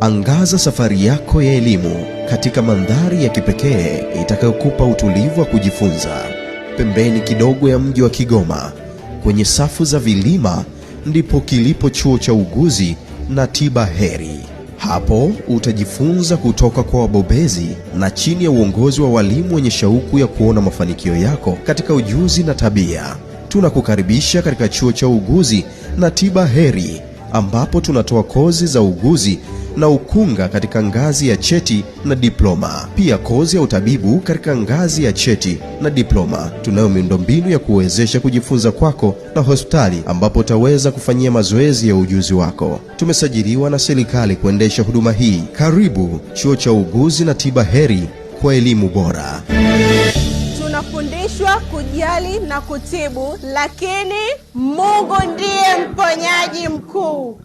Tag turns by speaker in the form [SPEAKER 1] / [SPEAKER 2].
[SPEAKER 1] Angaza safari yako ya elimu katika mandhari ya kipekee itakayokupa utulivu wa kujifunza. Pembeni kidogo ya mji wa Kigoma, kwenye safu za vilima, ndipo kilipo chuo cha uuguzi na tiba heri. Hapo utajifunza kutoka kwa wabobezi na chini ya uongozi wa walimu wenye shauku ya kuona mafanikio yako katika ujuzi na tabia. Tunakukaribisha katika chuo cha uuguzi na tiba heri, ambapo tunatoa kozi za uuguzi na ukunga katika ngazi ya cheti na diploma. Pia kozi ya utabibu katika ngazi ya cheti na diploma. Tunayo miundombinu ya kuwezesha kujifunza kwako na hospitali ambapo utaweza kufanyia mazoezi ya ujuzi wako. Tumesajiliwa na serikali kuendesha huduma hii. Karibu chuo cha uuguzi na tiba heri kwa elimu bora.
[SPEAKER 2] Tunafundishwa kujali na kutibu, lakini Mungu ndiye mponyaji mkuu.